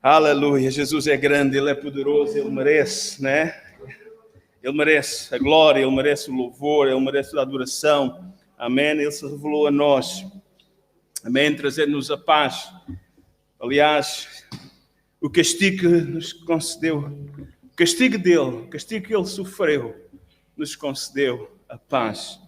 Aleluia, Jesus é grande, Ele é poderoso, Ele merece, né? Ele merece a glória, Ele merece o louvor, Ele merece a adoração. Amém? Ele se revelou a nós. Amém? Trazendo-nos a paz. Aliás, o castigo que nos concedeu, o castigo dele, o castigo que Ele sofreu, nos concedeu a paz.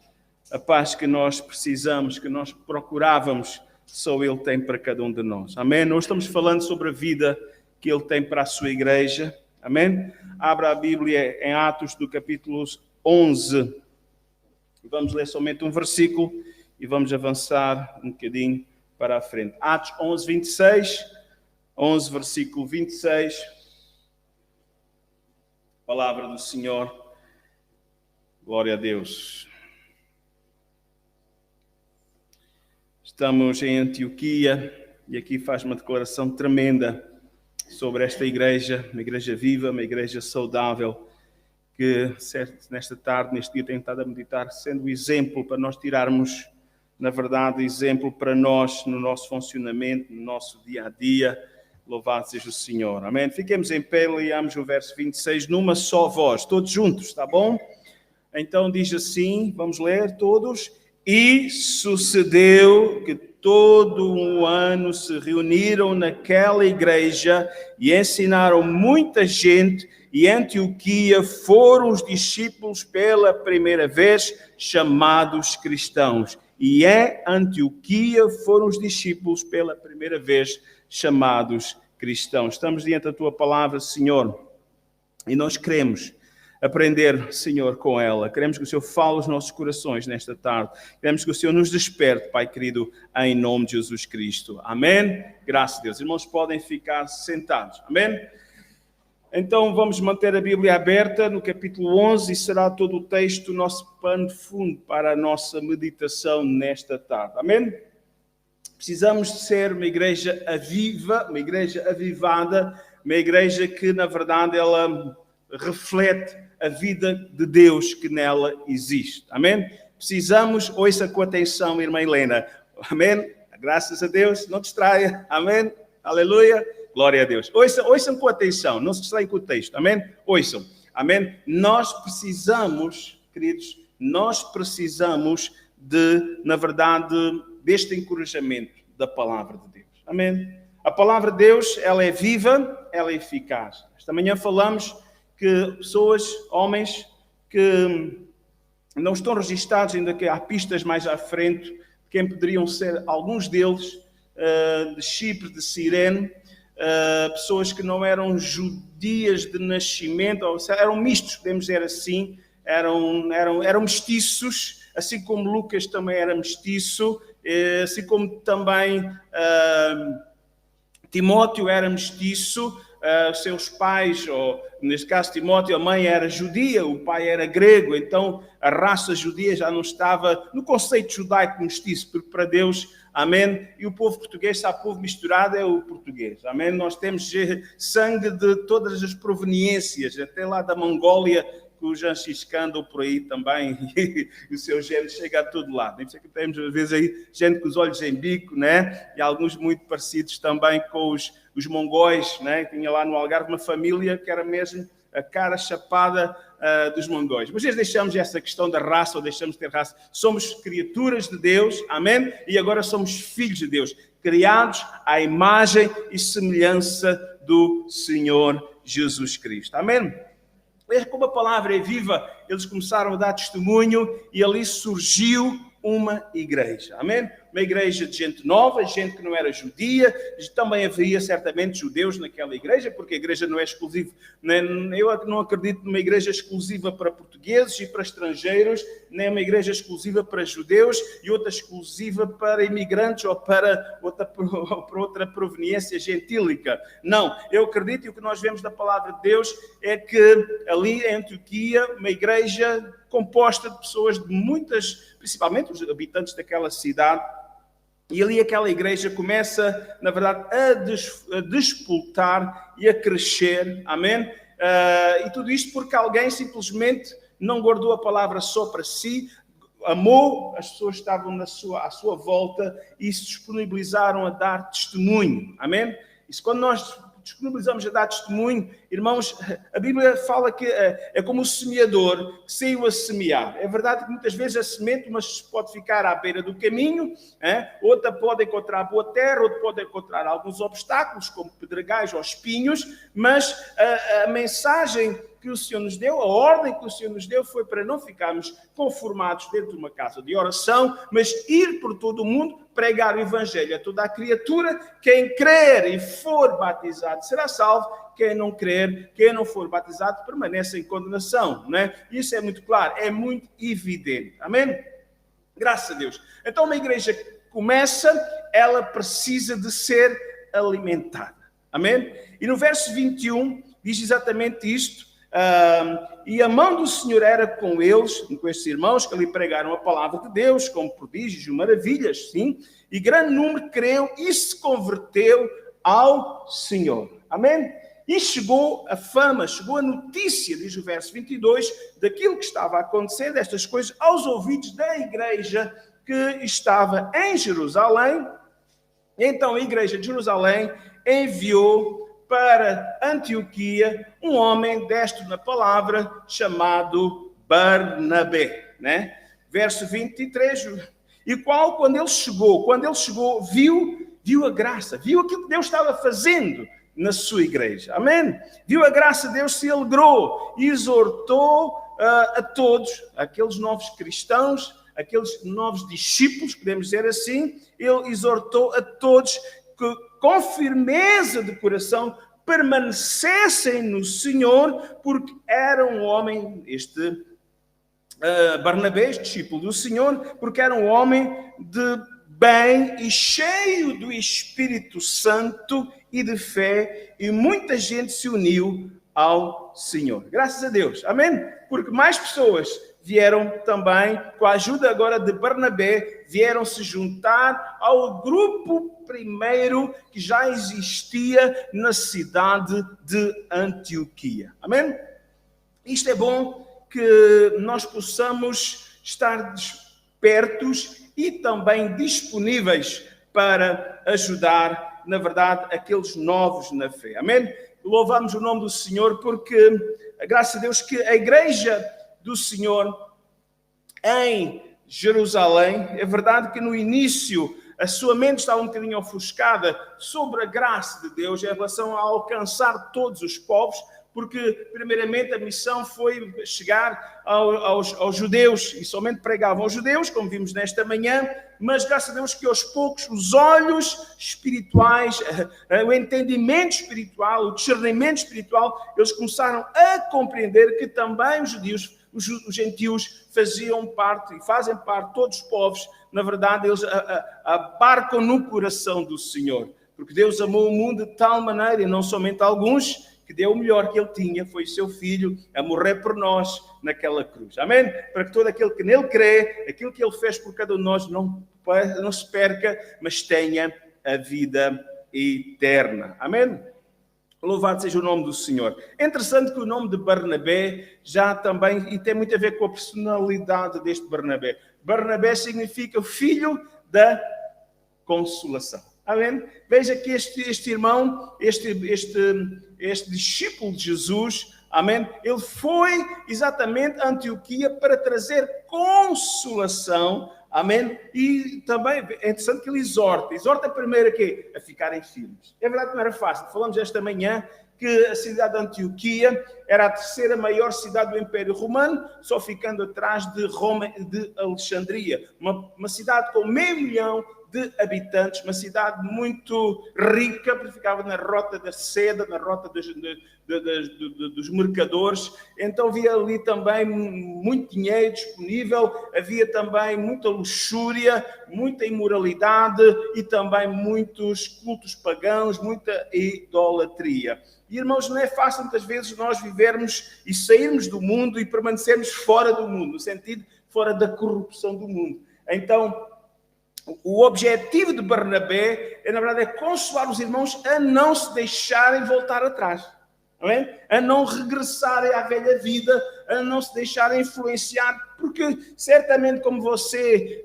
A paz que nós precisamos, que nós procurávamos, só Ele tem para cada um de nós. Amém? Nós estamos falando sobre a vida que Ele tem para a sua igreja. Amém? Abra a Bíblia em Atos do capítulo 11. Vamos ler somente um versículo e vamos avançar um bocadinho para a frente. Atos 11, 26. 11, versículo 26. Palavra do Senhor. Glória a Deus. Estamos em Antioquia e aqui faz uma declaração tremenda sobre esta igreja, uma igreja viva, uma igreja saudável, que nesta tarde, neste dia, tenho estado a meditar, sendo exemplo para nós tirarmos, na verdade, exemplo para nós, no nosso funcionamento, no nosso dia-a-dia. Louvado seja o Senhor. Amém? Fiquemos em pé e leamos o verso 26, numa só voz, todos juntos, está bom? Então diz assim, vamos ler todos. E sucedeu que todo um ano se reuniram naquela igreja e ensinaram muita gente, e em Antioquia foram os discípulos pela primeira vez chamados cristãos. E em Antioquia foram os discípulos pela primeira vez chamados cristãos. Estamos diante da tua palavra, Senhor, e nós queremos aprender, Senhor, com ela. Queremos que o Senhor fale os nossos corações nesta tarde. Queremos que o Senhor nos desperte, Pai querido, em nome de Jesus Cristo. Amém? Graças a Deus. Irmãos, podem ficar sentados. Amém? Então, vamos manter a Bíblia aberta no capítulo 11 e será todo o texto o nosso pano de fundo para a nossa meditação nesta tarde. Amém? Precisamos de ser uma igreja aviva, uma igreja avivada, uma igreja que, na verdade, ela reflete a vida de Deus que nela existe. Amém? Precisamos, ouça com atenção, irmã Helena. Amém? Graças a Deus, não distraia. Amém? Aleluia. Glória a Deus. Ouçam com atenção, não se distraem com o texto. Amém? Ouçam. Amém? Nós precisamos, queridos, nós precisamos de, na verdade, deste encorajamento da palavra de Deus. Amém? A palavra de Deus, ela é viva, ela é eficaz. Esta manhã falamos que pessoas, homens, que não estão registados, ainda que há pistas mais à frente, de quem poderiam ser alguns deles, de Chipre, de Cirene, pessoas que não eram judias de nascimento, ou seja, eram mistos, podemos dizer assim, eram mestiços, assim como Lucas também era mestiço, assim como também Timóteo era mestiço. Seus pais, ou neste caso Timóteo, a mãe era judia, o pai era grego, então a raça judia já não estava no conceito judaico mestiço, porque para Deus, amém, e o povo português, se há povo misturado, é o português, amém, nós temos sangue de todas as proveniências, até lá da Mongólia, que o Gengis Khan andou por aí também, e o seu gênero chega a todo lado. Isso é que temos, às vezes, aí gente com os olhos em bico, né? E alguns muito parecidos também com os mongóis, né? Tinha lá no Algarve uma família que era mesmo a cara chapada dos mongóis. Mas deixamos essa questão da raça, ou deixamos de ter raça. Somos criaturas de Deus, amém? E agora somos filhos de Deus, criados à imagem e semelhança do Senhor Jesus Cristo. Amém? Como a palavra é viva, eles começaram a dar testemunho e ali surgiu uma igreja. Amém? Uma igreja de gente nova, gente que não era judia. Também havia certamente judeus naquela igreja, porque a igreja não é exclusiva. Eu não acredito numa igreja exclusiva para portugueses e para estrangeiros, nem uma igreja exclusiva para judeus e outra exclusiva para imigrantes ou para outra proveniência gentílica. Não, eu acredito, e o que nós vemos da palavra de Deus é que ali em Antioquia, uma igreja composta de pessoas de muitas, principalmente os habitantes daquela cidade, e ali aquela igreja começa, na verdade, a despoltar e a crescer, amém? E tudo isto porque alguém simplesmente não guardou a palavra só para si, amou, as pessoas estavam à sua volta e se disponibilizaram a dar testemunho, amém? Isso quando nós disponibilizamos a dar testemunho, irmãos, a Bíblia fala que é como o semeador que saiu a semear. É verdade que muitas vezes a semente, mas pode ficar à beira do caminho, outra pode encontrar boa terra, outra pode encontrar alguns obstáculos, como pedregais ou espinhos, mas a mensagem que o Senhor nos deu, a ordem que o Senhor nos deu foi para não ficarmos conformados dentro de uma casa de oração, mas ir por todo o mundo, pregar o Evangelho a toda a criatura. Quem crer e for batizado será salvo, quem não crer, quem não for batizado permanece em condenação, não é? Isso é muito claro, é muito evidente, amém? Graças a Deus. Então uma igreja que começa, ela precisa de ser alimentada, amém? E no verso 21 diz exatamente isto. E a mão do Senhor era com eles, com estes irmãos que ali pregaram a palavra de Deus, com prodígios e maravilhas, sim, e grande número creu e se converteu ao Senhor. Amém? E chegou a fama, chegou a notícia, diz o verso 22, daquilo que estava a acontecer, destas coisas, aos ouvidos da igreja que estava em Jerusalém. Então a igreja de Jerusalém enviou para Antioquia um homem destro na palavra chamado Barnabé, né? Verso 23, e qual quando ele chegou, viu a graça, viu aquilo que Deus estava fazendo na sua igreja, amém? Viu a graça de Deus, se alegrou e exortou a todos, aqueles novos cristãos, aqueles novos discípulos, podemos dizer assim, ele exortou a todos que com firmeza de coração permanecessem no Senhor, porque era um homem, Barnabé, discípulo do Senhor, porque era um homem de bem e cheio do Espírito Santo e de fé, e muita gente se uniu ao Senhor. Graças a Deus, amém? Porque mais pessoas vieram também, com a ajuda agora de Barnabé, vieram se juntar ao grupo primeiro que já existia na cidade de Antioquia. Amém? Isto é bom que nós possamos estar despertos e também disponíveis para ajudar, na verdade, aqueles novos na fé. Amém? Louvamos o nome do Senhor porque, graças a Deus, que a igreja do Senhor em Jerusalém, é verdade que no início a sua mente estava um bocadinho ofuscada sobre a graça de Deus em relação a alcançar todos os povos, porque primeiramente a missão foi chegar aos judeus e somente pregavam aos judeus, como vimos nesta manhã, mas graças a Deus que aos poucos os olhos espirituais, o entendimento espiritual, o discernimento espiritual, eles começaram a compreender que também os judeus, os gentios faziam parte e fazem parte, todos os povos, na verdade, eles abarcam no coração do Senhor. Porque Deus amou o mundo de tal maneira, e não somente alguns, que deu o melhor que Ele tinha, foi o seu Filho, a morrer por nós naquela cruz. Amém? Para que todo aquele que nele crê, aquilo que Ele fez por cada um de nós, não se perca, mas tenha a vida eterna. Amém? Louvado seja o nome do Senhor. É interessante que o nome de Barnabé já também, e tem muito a ver com a personalidade deste Barnabé. Barnabé significa filho da consolação. Amém? Veja que este irmão, este discípulo de Jesus, amém? Ele foi exatamente a Antioquia para trazer consolação, amém? E também é interessante que ele exorta primeiro a quê? A ficarem firmes. É verdade que não era fácil. Falamos esta manhã que a cidade de Antioquia era a terceira maior cidade do Império Romano, só ficando atrás de Roma, de Alexandria. Uma cidade com 500 mil de habitantes, uma cidade muito rica, porque ficava na rota da seda, na rota dos mercadores. Então havia ali também muito dinheiro disponível, havia também muita luxúria, muita imoralidade e também muitos cultos pagãos, muita idolatria. E, irmãos, não é fácil muitas vezes nós vivermos e sairmos do mundo e permanecermos fora do mundo, no sentido fora da corrupção do mundo. Então, o objetivo de Barnabé, na verdade, é consolar os irmãos a não se deixarem voltar atrás. Amém? A não regressarem à velha vida, a não se deixarem influenciar porque certamente como você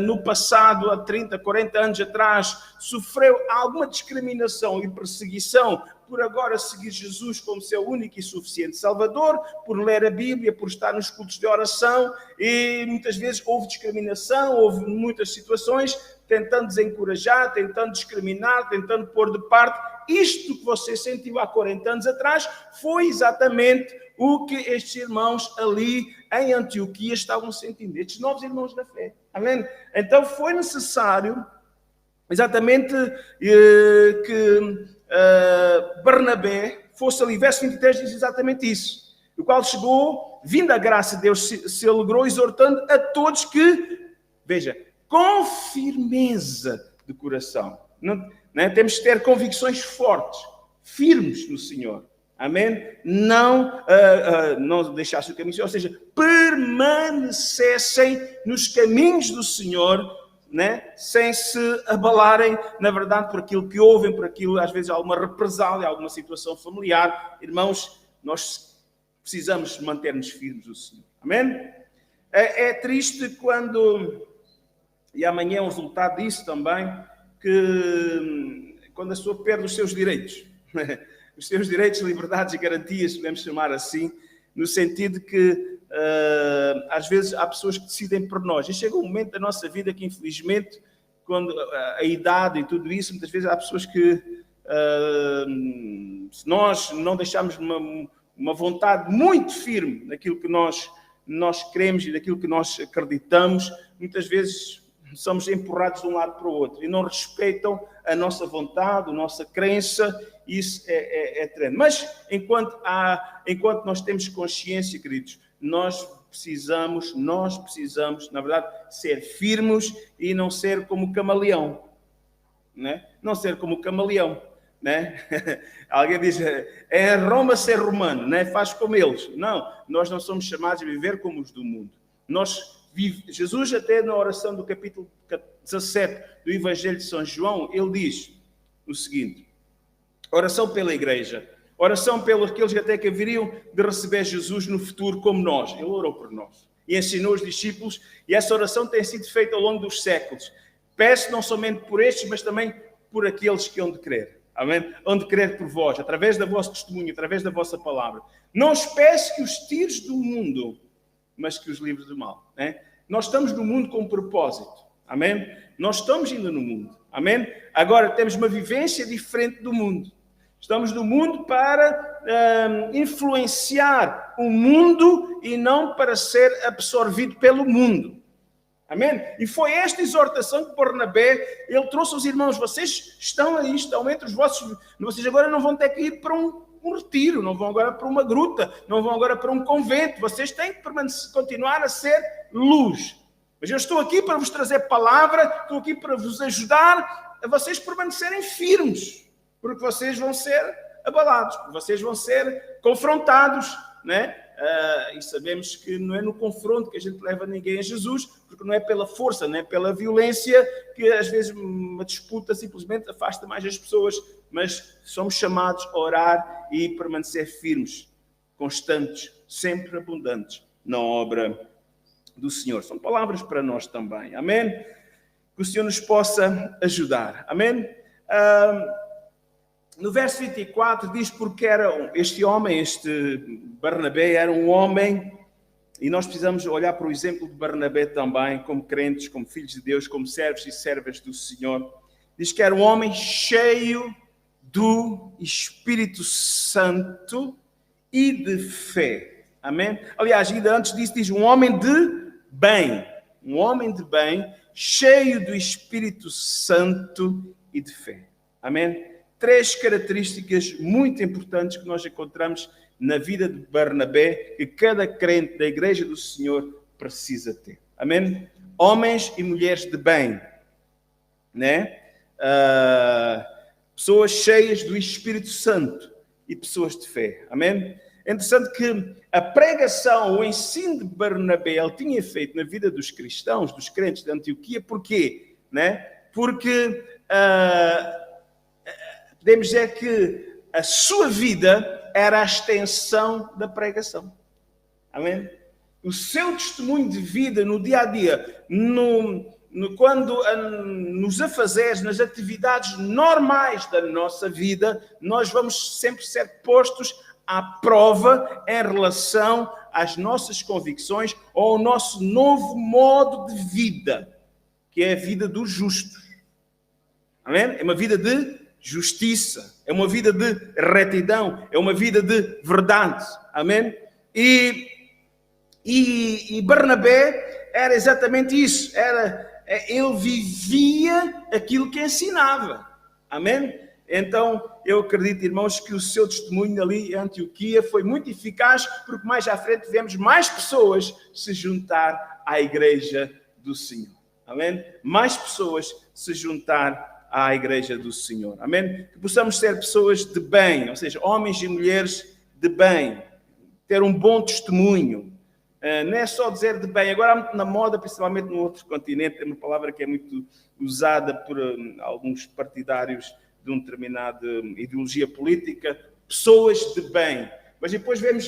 no passado, há 30, 40 anos atrás, sofreu alguma discriminação e perseguição por agora seguir Jesus como seu único e suficiente Salvador, por ler a Bíblia, por estar nos cultos de oração, e muitas vezes houve discriminação, houve muitas situações tentando desencorajar, tentando discriminar, tentando pôr de parte. Isto que você sentiu há 40 anos atrás foi exatamente o que estes irmãos ali em Antioquia estavam sentindo, estes novos irmãos da fé. Amém? Então foi necessário exatamente que Barnabé fosse ali. Verso 23 diz exatamente isso. O qual chegou, vindo a graça de Deus, se alegrou, exortando a todos que, veja, com firmeza de coração. Não, temos que ter convicções fortes, firmes no Senhor. Amém? Não deixassem o caminho, ou seja, permanecessem nos caminhos do Senhor, né? Sem se abalarem, na verdade, por aquilo que ouvem, por aquilo, às vezes, alguma represália, alguma situação familiar. Irmãos, nós precisamos manter-nos firmes no Senhor. Amém? É triste quando, e amanhã é um resultado disso também, que quando a pessoa perde os seus direitos, os seus direitos, liberdades e garantias, podemos chamar assim, no sentido que às vezes há pessoas que decidem por nós. E chega um momento da nossa vida que, infelizmente, quando a idade e tudo isso, muitas vezes há pessoas que, se nós não deixarmos uma vontade muito firme naquilo que nós queremos e naquilo que nós acreditamos, muitas vezes somos empurrados de um lado para o outro e não respeitam a nossa vontade, a nossa crença. Isso é tremendo. Mas enquanto nós temos consciência, queridos, nós precisamos, na verdade, ser firmes e não ser como camaleão, né? Não ser como camaleão, né? Alguém diz, é Roma ser romano, né? Faz como eles. Não, nós não somos chamados a viver como os do mundo. Jesus, até na oração do capítulo 17 do Evangelho de São João, ele diz o seguinte: oração pela igreja, oração pelos aqueles que até que haveriam de receber Jesus no futuro como nós. Ele orou por nós e ensinou os discípulos, e essa oração tem sido feita ao longo dos séculos. Peço não somente por estes, mas também por aqueles que hão de crer. Amém? Hão de crer por vós, através do vosso testemunho, através da vossa palavra. Não os peço que os tires do mundo, mas que os livres do mal. Né? Nós estamos no mundo com um propósito. Amém? Nós estamos ainda no mundo. Amém? Agora temos uma vivência diferente do mundo. Estamos no mundo para influenciar o mundo e não para ser absorvido pelo mundo. Amém? E foi esta exortação que Barnabé, ele trouxe aos irmãos. Vocês estão aí, estão entre os vossos... Vocês agora não vão ter que ir para um retiro, não vão agora para uma gruta, não vão agora para um convento. Vocês têm que continuar a ser luz. Mas eu estou aqui para vos trazer palavra, estou aqui para vos ajudar a vocês permanecerem firmes, porque vocês vão ser abalados, porque vocês vão ser confrontados, né? E sabemos que não é no confronto que a gente leva ninguém a Jesus, porque não é pela força, não é pela violência, que às vezes uma disputa simplesmente afasta mais as pessoas, mas somos chamados a orar e permanecer firmes, constantes, sempre abundantes na obra do Senhor. São palavras para nós também, amém? Que o Senhor nos possa ajudar, amém? No verso 24 diz porque era este homem, este Barnabé, era um homem, e nós precisamos olhar para o exemplo de Barnabé também, como crentes, como filhos de Deus, como servos e servas do Senhor. Diz que era um homem cheio do Espírito Santo e de fé. Amém? Aliás, ainda antes disso diz um homem de bem, cheio do Espírito Santo e de fé. Amém? 3 características muito importantes que nós encontramos na vida de Barnabé, que cada crente da Igreja do Senhor precisa ter. Amém? Homens e mulheres de bem, né? Pessoas cheias do Espírito Santo e pessoas de fé. Amém? É interessante que a pregação, o ensino de Barnabé, ele tinha feito na vida dos cristãos, dos crentes de Antioquia. Porquê? Né? Porque podemos dizer que a sua vida era a extensão da pregação. Amém? o seu testemunho de vida no dia a dia, nos afazeres, nas atividades normais da nossa vida, nós vamos sempre ser postos à prova em relação às nossas convicções ou ao nosso novo modo de vida, que é a vida dos justos. Amém? É uma vida de justiça, é uma vida de retidão, é uma vida de verdade. Amém? E Barnabé era exatamente isso. Ele vivia aquilo que ensinava. Amém? Então, eu acredito, irmãos, que o seu testemunho ali em Antioquia foi muito eficaz, porque mais à frente vemos mais pessoas se juntar à igreja do Senhor. Amém? Mais pessoas se juntar à igreja do Senhor. Amém? Que possamos ser pessoas de bem, ou seja, homens e mulheres de bem. Ter um bom testemunho. Não é só dizer de bem. Agora, na moda, principalmente no outro continente, é uma palavra que é muito usada por alguns partidários de uma determinada ideologia política, pessoas de bem. Mas depois vemos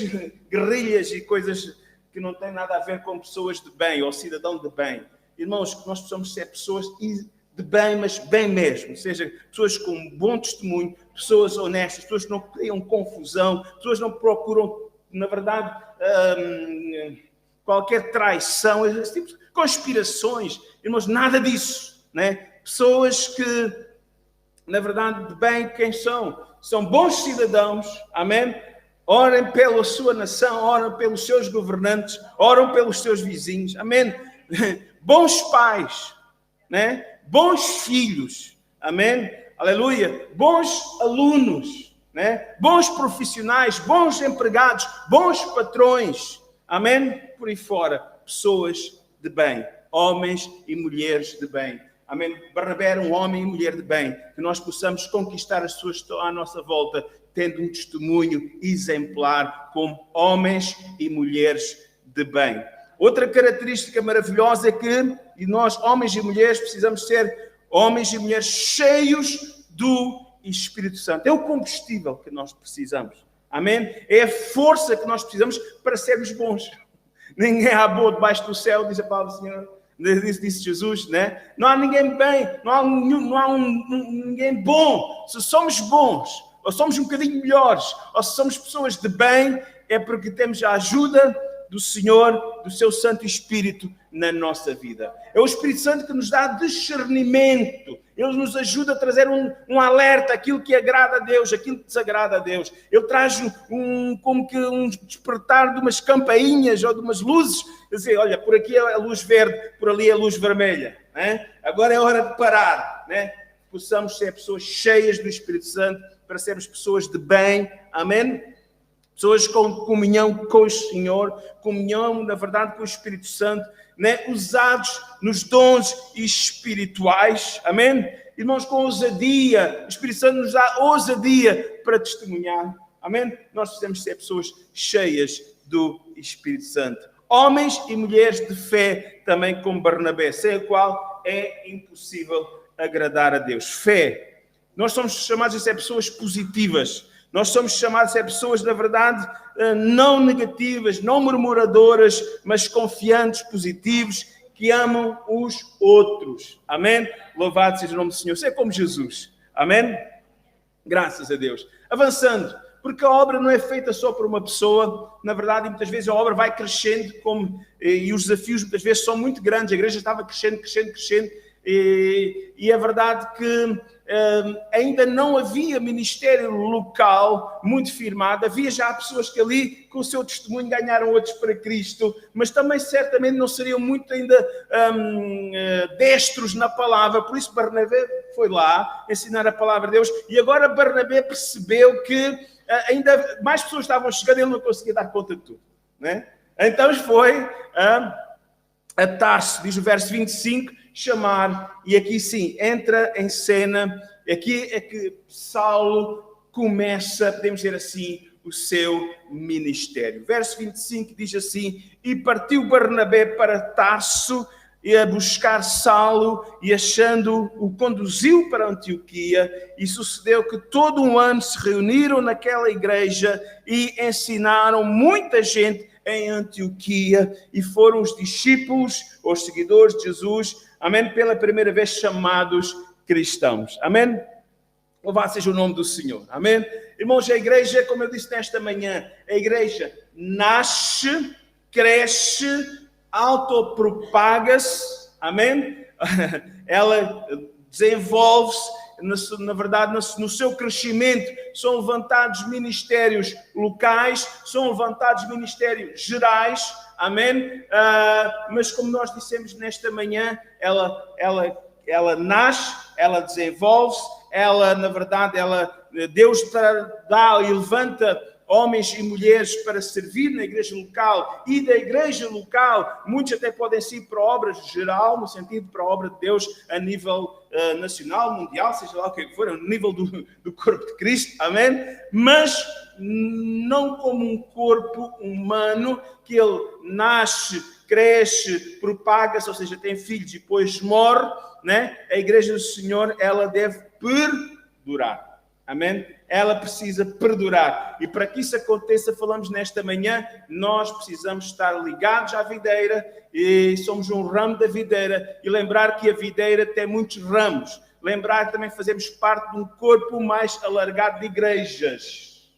guerrilhas e coisas que não têm nada a ver com pessoas de bem ou cidadão de bem. Irmãos, que nós possamos ser pessoas de bem, mas bem mesmo. Ou seja, pessoas com um bom testemunho, pessoas honestas, pessoas que não criam confusão, pessoas que não procuram, na verdade, qualquer traição, esse tipo de conspirações. Irmãos, nada disso. Né? Pessoas que, na verdade, de bem, quem são? São bons cidadãos, amém? Orem pela sua nação, orem pelos seus governantes, oram pelos seus vizinhos, amém? Bons pais, né? Bons filhos, amém? Aleluia! Bons alunos, né? Bons profissionais, bons empregados, bons patrões, amém? Por aí fora, pessoas de bem, homens e mulheres de bem. Amém? Barnabé era um homem e mulher de bem, que nós possamos conquistar as pessoas que estão à nossa volta, tendo um testemunho exemplar como homens e mulheres de bem. Outra característica maravilhosa é que nós, homens e mulheres, precisamos ser homens e mulheres cheios do Espírito Santo. É o combustível que nós precisamos. Amém? É a força que nós precisamos para sermos bons. Ninguém há bom debaixo do céu, diz a palavra do Senhor. Disse Jesus, né? Não há ninguém bem, não há ninguém bom. Se somos bons, ou somos um bocadinho melhores, ou se somos pessoas de bem, é porque temos a ajuda do Senhor, do seu Santo Espírito na nossa vida. É o Espírito Santo que nos dá discernimento. Ele nos ajuda a trazer um alerta, aquilo que agrada a Deus, aquilo que desagrada a Deus. Ele traz como que um despertar de umas campainhas ou de umas luzes. Quer dizer, olha, por aqui é a luz verde, por ali é a luz vermelha. Né? Agora é hora de parar. Né? Possamos ser pessoas cheias do Espírito Santo, para sermos pessoas de bem. Amém? Pessoas com comunhão com o Senhor, comunhão, na verdade, com o Espírito Santo, né? Usados nos dons espirituais, amém? Irmãos, com ousadia, o Espírito Santo nos dá ousadia para testemunhar, amém? Nós precisamos ser pessoas cheias do Espírito Santo. Homens e mulheres de fé, também como Barnabé, sem a qual é impossível agradar a Deus. Fé. Nós somos chamados a ser pessoas positivas. Nós somos chamados a ser pessoas, na verdade, não negativas, não murmuradoras, mas confiantes, positivos, que amam os outros. Amém? Louvado seja o nome do Senhor. Ser como Jesus. Amém? Graças a Deus. Avançando, porque a obra não é feita só por uma pessoa. Na verdade, muitas vezes a obra vai crescendo e os desafios muitas vezes são muito grandes. A igreja estava crescendo. E é verdade que ainda não havia ministério local muito firmado, havia já pessoas que ali com o seu testemunho ganharam outros para Cristo, mas também certamente não seriam muito ainda destros na palavra, por isso Barnabé foi lá ensinar a palavra de Deus, e agora Barnabé percebeu que ainda mais pessoas estavam chegando e ele não conseguia dar conta de tudo, né? Então foi a Tarso, diz o verso 25, chamar, e aqui sim, entra em cena, aqui é que Saulo começa, podemos dizer assim, o seu ministério. Verso 25 diz assim, e partiu Barnabé para Tarso, e a buscar Saulo, e achando-o conduziu para Antioquia, e sucedeu que todo um ano se reuniram naquela igreja, e ensinaram muita gente em Antioquia e foram os discípulos, os seguidores de Jesus, amém, pela primeira vez chamados cristãos. Amém? Louvado seja o nome do Senhor. Amém? Irmãos, a igreja, como eu disse nesta manhã, a igreja nasce, cresce, autopropaga-se. Amém? Ela desenvolve-se, na verdade, no seu crescimento. São levantados ministérios locais, são levantados ministérios gerais. Amém? Mas como nós dissemos nesta manhã, ela nasce, ela desenvolve-se, ela, na verdade, Deus dá e levanta homens e mulheres para servir na igreja local, e da igreja local, muitos até podem ir para a obra geral, no sentido para a obra de Deus a nível nacional, mundial, seja lá o que for, a nível do corpo de Cristo, amém? Mas não como um corpo humano, que ele nasce, cresce, propaga-se, ou seja, tem filhos e depois morre, né? A igreja do Senhor, ela deve perdurar. Amém? Ela precisa perdurar. E para que isso aconteça, falamos nesta manhã, nós precisamos estar ligados à videira, e somos um ramo da videira, e lembrar que a videira tem muitos ramos. Lembrar que também fazemos parte de um corpo mais alargado de igrejas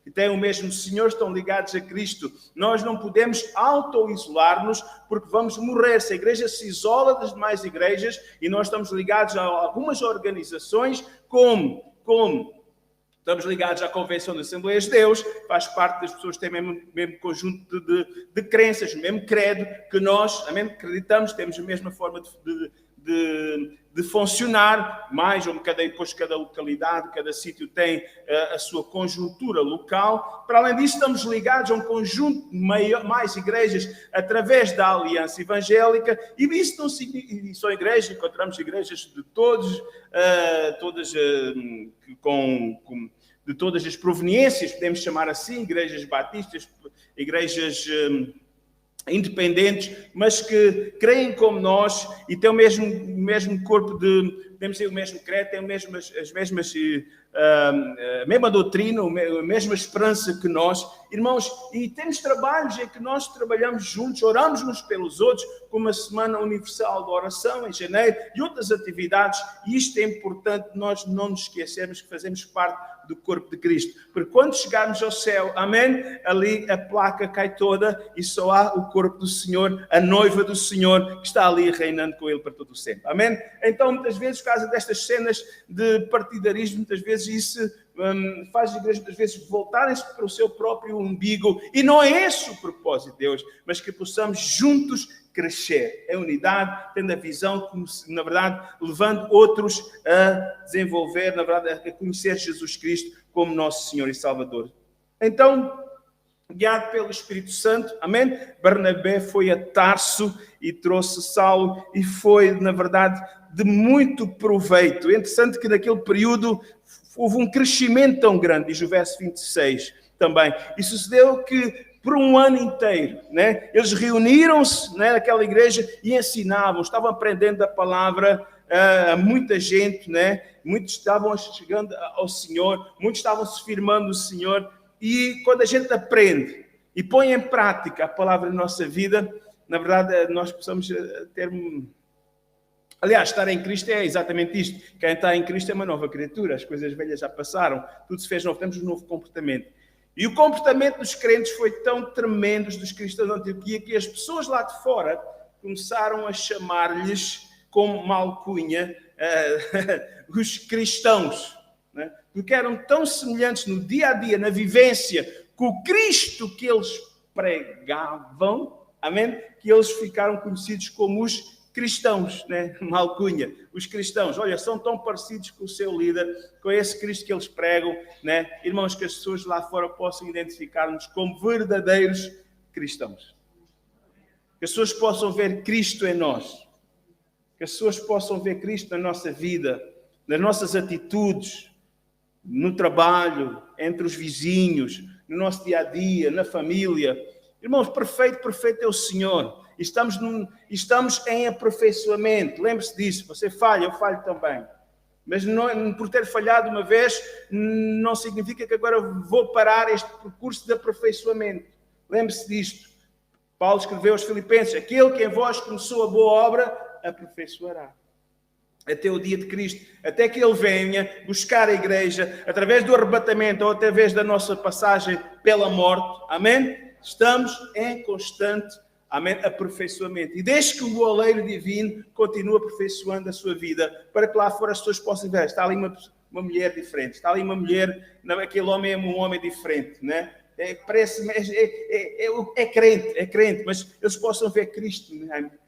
que têm o mesmo Senhor, estão ligados a Cristo. Nós não podemos auto-isolar-nos, porque vamos morrer. Se a igreja se isola das demais igrejas, e nós estamos ligados a algumas organizações, como estamos ligados à Convenção das Assembleias de Deus, faz parte das pessoas que têm o mesmo conjunto de crenças, o mesmo credo que nós, amém, acreditamos, temos a mesma forma de funcionar, mais ou depois cada localidade, cada sítio tem a sua conjuntura local. Para além disso, estamos ligados a um conjunto de mais igrejas através da aliança evangélica, e isso não significa, são igrejas, encontramos igrejas de de todas as proveniências, podemos chamar assim, igrejas batistas, igrejas independentes, mas que creem como nós e têm o mesmo corpo podemos ter o mesmo credo, têm a mesma doutrina, a mesma esperança que nós, irmãos, e temos trabalhos em que nós trabalhamos juntos, oramos uns pelos outros, como a Semana Universal da Oração em janeiro e outras atividades, e isto é importante, nós não nos esquecermos que fazemos parte do corpo de Cristo, porque quando chegarmos ao céu, amém, ali a placa cai toda e só há o corpo do Senhor, a noiva do Senhor, que está ali reinando com Ele para todo o sempre, amém? Então, muitas vezes, por causa destas cenas de partidarismo, muitas vezes isso faz as igrejas, muitas vezes, voltarem-se para o seu próprio umbigo, e não é esse o propósito de Deus, mas que possamos juntos crescer em unidade, tendo a visão, como, na verdade, levando outros a desenvolver, na verdade, a conhecer Jesus Cristo como nosso Senhor e Salvador. Então, guiado pelo Espírito Santo, amém? Barnabé foi a Tarso e trouxe Saulo, e foi, na verdade, de muito proveito. É interessante que naquele período houve um crescimento tão grande, diz o verso 26 também, e sucedeu que por um ano inteiro, né? Eles reuniram-se, né, naquela igreja e ensinavam, estavam aprendendo a palavra a muita gente, né? Muitos estavam chegando ao Senhor, muitos estavam se firmando no Senhor, e quando a gente aprende e põe em prática a palavra na nossa vida, na verdade nós possamos ter... Aliás, estar em Cristo é exatamente isto. Quem está em Cristo é uma nova criatura, as coisas velhas já passaram, tudo se fez novo, temos um novo comportamento. E o comportamento dos crentes foi tão tremendo, dos cristãos da Antioquia, que as pessoas lá de fora começaram a chamar-lhes como uma alcunha os cristãos, né? Porque eram tão semelhantes no dia a dia, na vivência, com o Cristo que eles pregavam, amém? Que eles ficaram conhecidos como os cristãos, né? Uma alcunha, os cristãos, olha, são tão parecidos com o seu líder, com esse Cristo que eles pregam, né? Irmãos, que as pessoas lá fora possam identificar-nos como verdadeiros cristãos. Que as pessoas possam ver Cristo em nós. Que as pessoas possam ver Cristo na nossa vida, nas nossas atitudes, no trabalho, entre os vizinhos, no nosso dia-a-dia, na família. Irmãos, perfeito é o Senhor. Estamos em aperfeiçoamento. Lembre-se disso. Você falha, eu falho também. Mas não, por ter falhado uma vez, não significa que agora vou parar este percurso de aperfeiçoamento. Lembre-se disto. Paulo escreveu aos Filipenses: aquele que em vós começou a boa obra, aperfeiçoará. Até o dia de Cristo, até que Ele venha buscar a igreja, através do arrebatamento ou através da nossa passagem pela morte. Amém? Estamos em constante, amém, aperfeiçoamento. E deixe que o oleiro divino continue aperfeiçoando a sua vida, para que lá fora as pessoas possam ver. Está ali uma mulher diferente, está ali uma mulher, não, aquele homem é um homem diferente, né? É crente, mas eles possam ver Cristo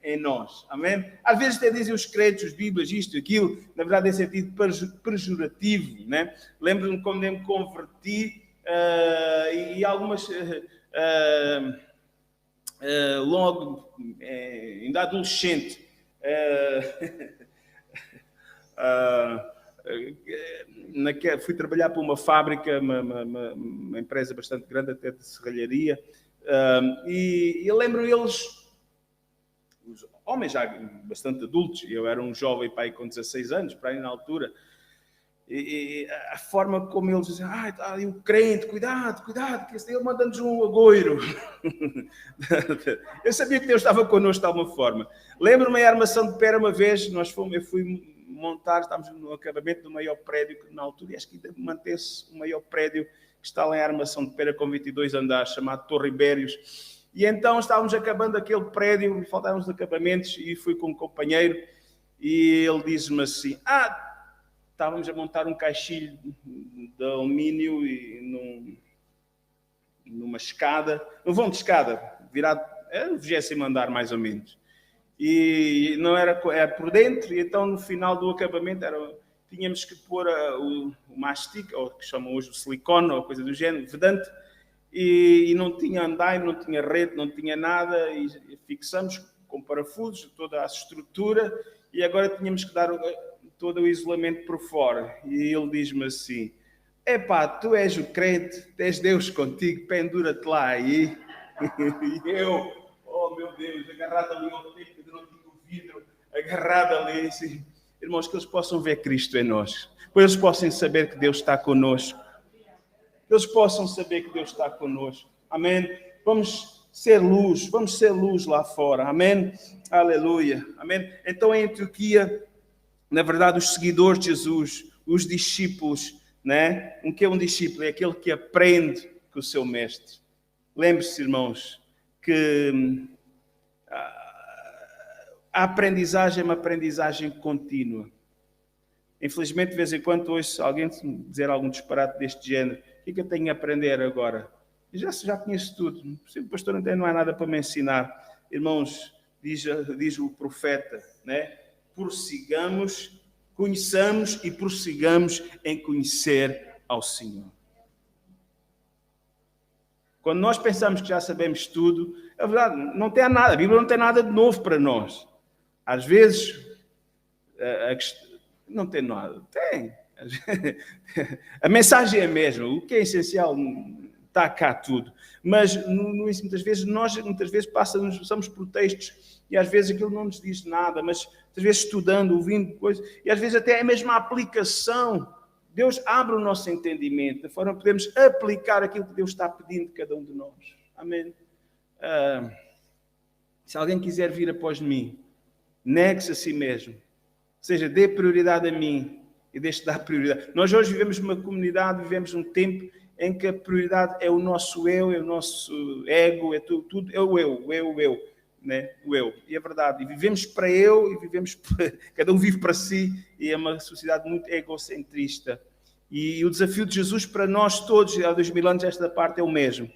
em nós, amém? Às vezes até dizem os crentes, os bíblias, isto, aquilo, na verdade é sentido pejorativo, né? Lembro-me quando eu me converti e algumas, logo, ainda adolescente, fui trabalhar para uma fábrica, uma empresa bastante grande, até de serralharia, e eu lembro eles, os homens já bastante adultos, eu era um jovem pai com 16 anos, para aí na altura, e a forma como eles diziam: está ali o crente, cuidado, que ele manda-nos um agoiro. Eu sabia que Deus estava connosco de alguma forma. Lembro-me a armação de pera uma vez, eu fui montar, estávamos no acabamento do maior prédio que na altura, e acho que ainda mantém-se o maior prédio que está lá em Armação de Pera, com 22 andares, chamado Torre Ibérios. E então estávamos acabando aquele prédio, faltavam os acabamentos, e fui com um companheiro, e ele diz-me assim: estávamos a montar um caixilho de alumínio e numa escada, no vão de escada, virado, era o 20º andar mais ou menos. E não era por dentro, e então no final do acabamento tínhamos que pôr o mastic, ou que chamam hoje o silicone, ou coisa do género, vedante, e não tinha andaime, não tinha rede, não tinha nada, e fixamos com parafusos toda a estrutura, e agora tínhamos que dar todo o isolamento por fora. E ele diz-me assim: tu és o crente, tens Deus contigo, pendura-te lá aí. E eu, oh meu Deus, agarrado ali ao teto, não tinha o vidro, agarrado ali, assim. Irmãos, que eles possam ver Cristo em nós, que eles possam saber que Deus está connosco, que eles possam saber que Deus está connosco, amém? Vamos ser luz lá fora, amém? Aleluia, amém? Então em Antioquia, na verdade, os seguidores de Jesus, os discípulos, né? O que é um discípulo? É aquele que aprende com o seu mestre. Lembre-se, irmãos, que a aprendizagem é uma aprendizagem contínua. Infelizmente, de vez em quando ouço alguém dizer algum disparate deste género: o que é que eu tenho a aprender agora? Eu já conheço tudo. O pastor não há nada para me ensinar. Irmãos, diz o profeta, né? Prossigamos, conheçamos e prossigamos em conhecer ao Senhor. Quando nós pensamos que já sabemos tudo, a verdade, não tem nada, a Bíblia não tem nada de novo para nós. Às vezes, não tem nada. Tem. A mensagem é a mesma, o que é essencial está cá tudo. Mas muitas vezes passamos por textos e às vezes aquilo não nos diz nada, mas às vezes estudando, ouvindo coisas, e às vezes até é mesmo a aplicação. Deus abre o nosso entendimento, de forma que podemos aplicar aquilo que Deus está pedindo de cada um de nós. Amém? Se alguém quiser vir após mim, negue-se a si mesmo. Ou seja, dê prioridade a mim e deixe de dar prioridade. Nós hoje vivemos numa comunidade, vivemos um tempo em que a prioridade é o nosso eu, é o nosso ego, é tudo é o eu. Né? O eu. E é verdade. E vivemos para eu e vivemos cada um vive para si, e é uma sociedade muito egocentrista. E o desafio de Jesus para nós todos, há 2000 anos, esta parte é o mesmo.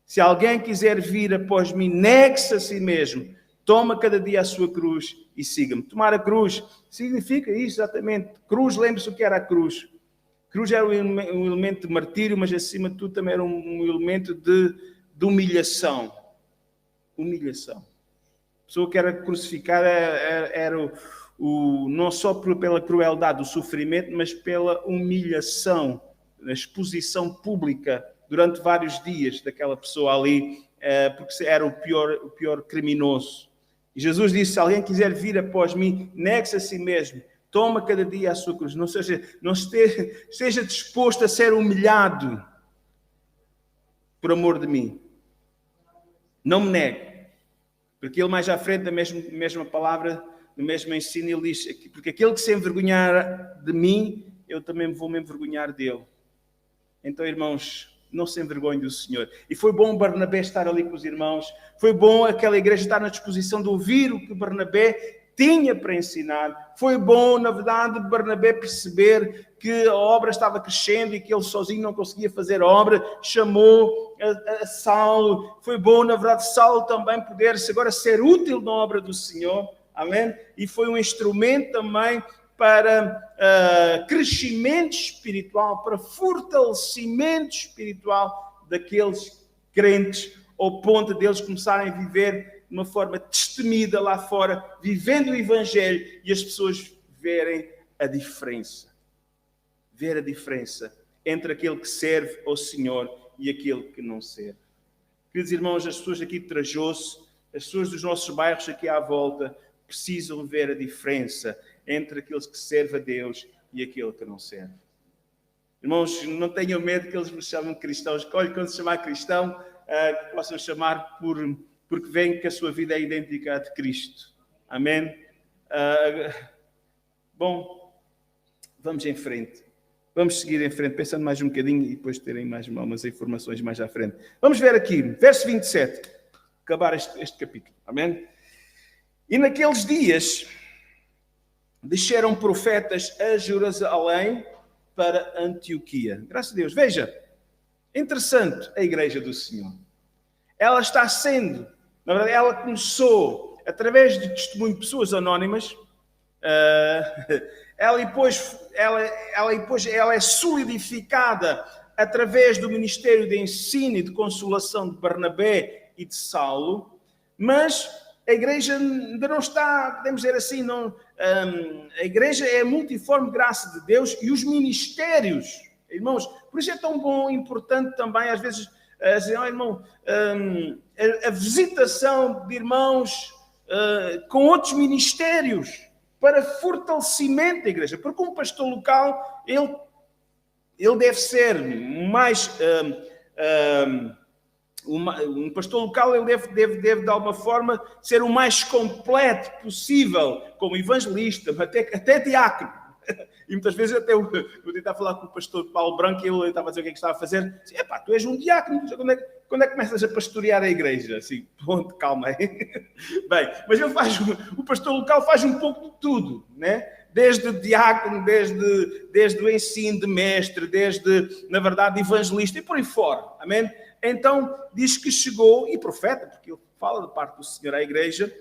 Se alguém quiser vir após mim, negue-se a si mesmo, toma cada dia a sua cruz e siga-me. Tomar a cruz significa isso exatamente. Cruz, lembre-se o que era a cruz. Cruz era um elemento de martírio, mas acima de tudo também era um elemento de humilhação. Humilhação. A pessoa que era crucificada era não só pela crueldade do sofrimento, mas pela humilhação, a exposição pública durante vários dias daquela pessoa ali, porque era o pior criminoso. E Jesus disse: se alguém quiser vir após mim, negue-se a si mesmo, Toma cada dia a sua cruz. Não esteja disposto a ser humilhado por amor de mim. Não me negue. Porque ele mais à frente, da mesma palavra, no mesmo ensino, ele diz, porque aquele que se envergonhar de mim, eu também vou me envergonhar dele. Então, irmãos, não se envergonhe do Senhor. E foi bom Barnabé estar ali com os irmãos. Foi bom aquela igreja estar na disposição de ouvir o que Barnabé tinha para ensinar. Foi bom, na verdade, Barnabé perceber que a obra estava crescendo e que ele sozinho não conseguia fazer a obra. Chamou a Saulo. Foi bom, na verdade, Saulo também poder agora ser útil na obra do Senhor. Amém? E foi um instrumento também para crescimento espiritual, para fortalecimento espiritual daqueles crentes, ao ponto de eles começarem a viver de uma forma destemida lá fora, vivendo o Evangelho, e as pessoas verem a diferença. Ver a diferença entre aquele que serve ao Senhor e aquele que não serve. Queridos irmãos, as pessoas aqui de Trajoso, as pessoas dos nossos bairros aqui à volta, precisam ver a diferença entre aqueles que servem a Deus e aquele que não serve. Irmãos, não tenham medo que eles me chamem cristãos. Olha, quando se chamar cristão, que possam chamar porque veem que a sua vida é idêntica à de Cristo. Amém? Bom, vamos em frente. Vamos seguir em frente, pensando mais um bocadinho e depois terem mais umas informações mais à frente. Vamos ver aqui, verso 27. Acabar este capítulo. Amém? E naqueles dias desceram profetas a Jerusalém para Antioquia. Graças a Deus. Veja, interessante a igreja do Senhor. Ela está sendo, na verdade, ela começou através de testemunho de pessoas anónimas. Ela é solidificada através do ministério de ensino e de consolação de Barnabé e de Saulo, mas a igreja ainda não está, podemos dizer assim, a igreja é a multiforme graça de Deus e os ministérios, irmãos, por isso é tão bom, importante também, às vezes, irmão, a visitação de irmãos com outros ministérios para fortalecimento da igreja, porque um pastor local, ele deve ser mais... um pastor local ele deve de alguma forma ser o mais completo possível, como evangelista, até diácono. E muitas vezes até eu estava a falar com o pastor Paulo Branco e ele estava a dizer o que é que estava a fazer. Disse, tu és um diácono, quando é que começas a pastorear a igreja? Assim, pronto, calma aí. Bem, mas o pastor local faz um pouco de tudo, né? Desde diácono, desde o ensino de mestre, desde, na verdade, evangelista e por aí fora. Amém? Então, diz que chegou, e profeta, porque ele fala da parte do Senhor à igreja,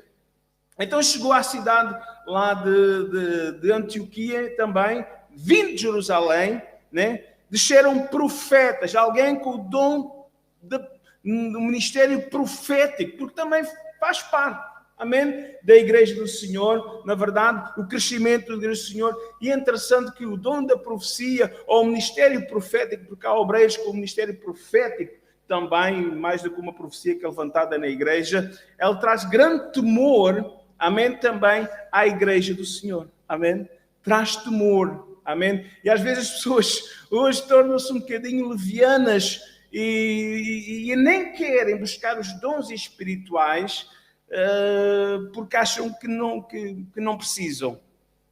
então chegou à cidade lá de Antioquia também, vindo de Jerusalém, né? Desceram profetas, alguém com o dom do ministério profético, porque também faz parte, amém, da igreja do Senhor, na verdade, o crescimento da igreja do Senhor, e é interessante que o dom da profecia, ou o ministério profético, porque há obreiros com o ministério profético, também, mais do que uma profecia que é levantada na igreja, ela traz grande temor, amém, também à igreja do Senhor, amém? Traz temor, amém? E às vezes as pessoas hoje tornam-se um bocadinho levianas e nem querem buscar os dons espirituais porque acham que não precisam.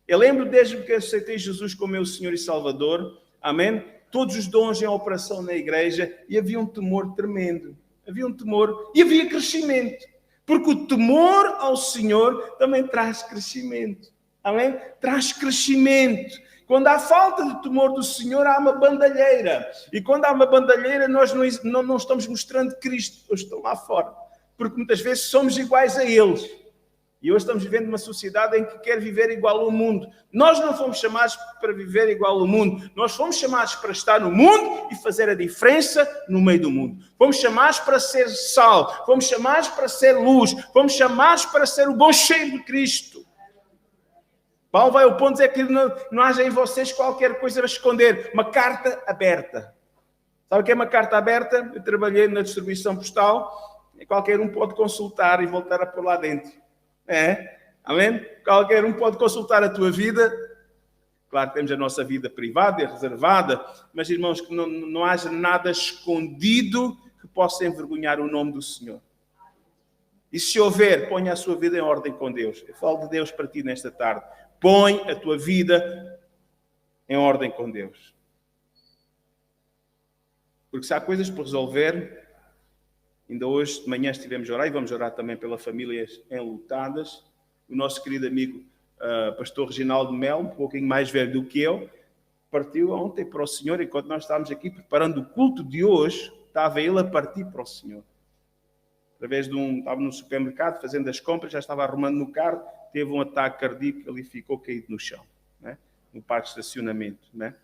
Eu lembro desde que aceitei Jesus como meu Senhor e Salvador, amém? Todos os dons em operação na igreja, e havia um temor tremendo. Havia um temor e havia crescimento. Porque o temor ao Senhor também traz crescimento. Amém? Traz crescimento. Quando há falta de temor do Senhor, há uma bandalheira. E quando há uma bandalheira, nós não estamos mostrando Cristo. Eu estou lá fora. Porque muitas vezes somos iguais a eles. E hoje estamos vivendo uma sociedade em que quer viver igual ao mundo. Nós não fomos chamados para viver igual ao mundo. Nós fomos chamados para estar no mundo e fazer a diferença no meio do mundo. Fomos chamados para ser sal. Fomos chamados para ser luz. Fomos chamados para ser o bom cheiro de Cristo. Paulo vai ao ponto de dizer que não haja em vocês qualquer coisa a esconder. Uma carta aberta. Sabe o que é uma carta aberta? Eu trabalhei na distribuição postal. E qualquer um pode consultar e voltar a pôr lá dentro. Amém? Qualquer um pode consultar a tua vida Claro que temos a nossa vida privada e reservada, mas, irmãos, que não haja nada escondido que possa envergonhar o nome do Senhor. E se houver, ponha a sua vida em ordem com Deus. Eu falo de Deus para ti nesta tarde. Põe a tua vida em ordem com Deus. Porque se há coisas por resolver, ainda hoje de manhã estivemos a orar e vamos orar também pelas famílias enlutadas. O nosso querido amigo pastor Reginaldo Melo, um pouquinho mais velho do que eu, partiu ontem para o Senhor. Enquanto nós estávamos aqui preparando o culto de hoje, estava ele a partir para o Senhor. Através estava no supermercado fazendo as compras, já estava arrumando no carro, teve um ataque cardíaco, ele ficou caído no chão, né? No parque de estacionamento, né?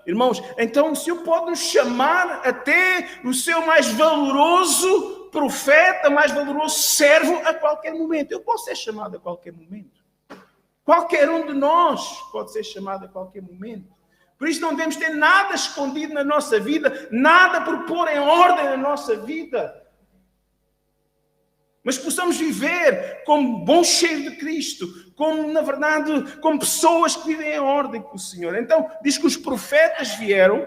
Irmãos, então o Senhor pode nos chamar até o seu mais valoroso profeta, mais valoroso servo a qualquer momento. Eu posso ser chamado a qualquer momento. Qualquer um de nós pode ser chamado a qualquer momento. Por isso não devemos ter nada escondido na nossa vida, nada por pôr em ordem na nossa vida. Mas possamos viver como bons cheios de Cristo, como, na verdade, como pessoas que vivem em ordem com o Senhor. Então, diz que os profetas vieram,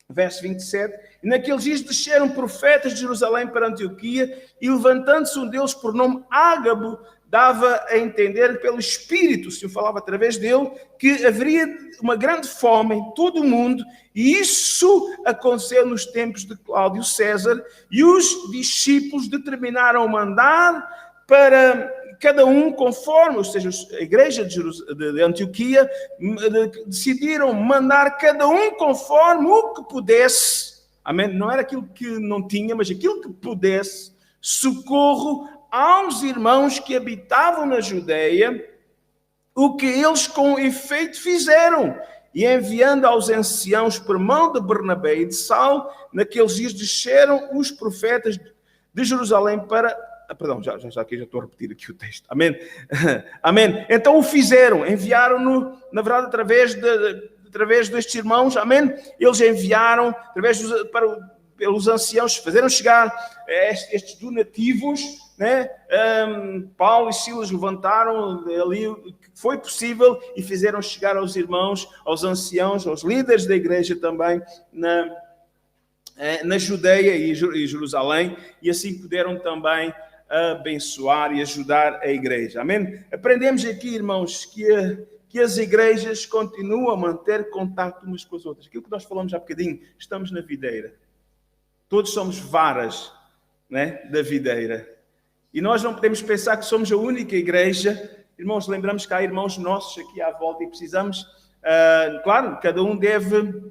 verso 27, e naqueles dias desceram profetas de Jerusalém para Antioquia, e levantando-se um deles por nome Ágabo, dava a entender pelo Espírito, o Senhor falava através dele, que haveria uma grande fome em todo o mundo, e isso aconteceu nos tempos de Cláudio César, e os discípulos determinaram mandar para cada um conforme, ou seja, a igreja de Antioquia, decidiram mandar cada um conforme o que pudesse, amém? Não era aquilo que não tinha, mas aquilo que pudesse, socorro aos irmãos que habitavam na Judeia, o que eles com efeito fizeram, e enviando aos anciãos por mão de Bernabé e de Saulo, naqueles dias desceram os profetas de Jerusalém para... Perdão, já estou a repetir aqui o texto. Amém? Amém. Então o fizeram, enviaram-no, na verdade, através destes irmãos, amém? Eles enviaram, pelos anciãos, fizeram chegar estes donativos, né? Paulo e Silas levantaram ali o que foi possível e fizeram chegar aos irmãos, aos anciãos, aos líderes da igreja também na Judeia e Jerusalém, e assim puderam também abençoar e ajudar a igreja. Amém? Aprendemos aqui, irmãos, que as igrejas continuam a manter contato umas com as outras. Aquilo que nós falamos há bocadinho, estamos na videira. Todos somos varas, né, da videira. E nós não podemos pensar que somos a única igreja. Irmãos, lembramos que há irmãos nossos aqui à volta e precisamos, claro, cada um deve,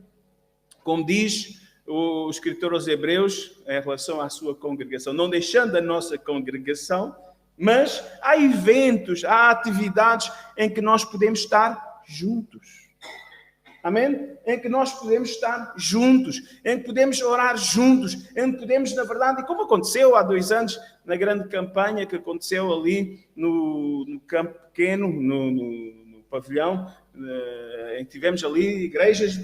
como diz o escritor aos Hebreus, em relação à sua congregação, não deixando a nossa congregação, mas há eventos, há atividades em que nós podemos estar juntos. Amém? Em que nós podemos estar juntos, em que podemos orar juntos, em que podemos, na verdade, e como aconteceu há 2 anos, na grande campanha que aconteceu ali no campo pequeno, no pavilhão, em que tivemos ali igrejas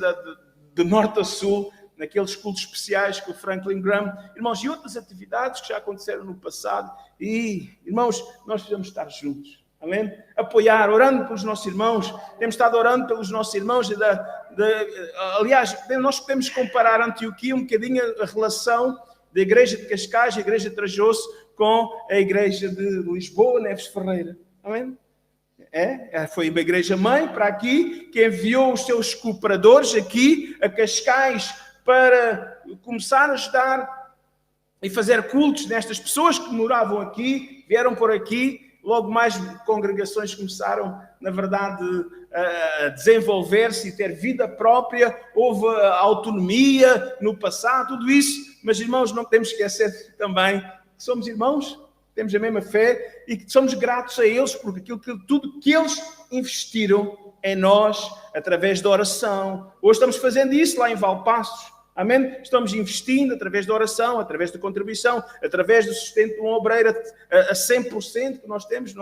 de norte a sul, naqueles cultos especiais com o Franklin Graham, irmãos, e outras atividades que já aconteceram no passado, e, irmãos, nós precisamos estar juntos. Amém? Apoiar, orando pelos nossos irmãos. Temos estado orando pelos nossos irmãos. Aliás, nós podemos comparar Antioquia um bocadinho a relação da igreja de Cascais, a igreja de Trajoso, com a igreja de Lisboa, Neves Ferreira. Amém? Foi uma igreja mãe para aqui, que enviou os seus cooperadores aqui a Cascais para começar a ajudar e fazer cultos nestas pessoas que moravam aqui, vieram por aqui. Logo mais congregações começaram, na verdade, a desenvolver-se e ter vida própria. Houve autonomia no passado, tudo isso. Mas, irmãos, não podemos esquecer também que somos irmãos, temos a mesma fé e que somos gratos a eles por tudo que eles investiram em nós através da oração. Hoje estamos fazendo isso lá em Valpassos. Amém? Estamos investindo através da oração, através da contribuição, através do sustento de um obreiro a 100% que nós temos,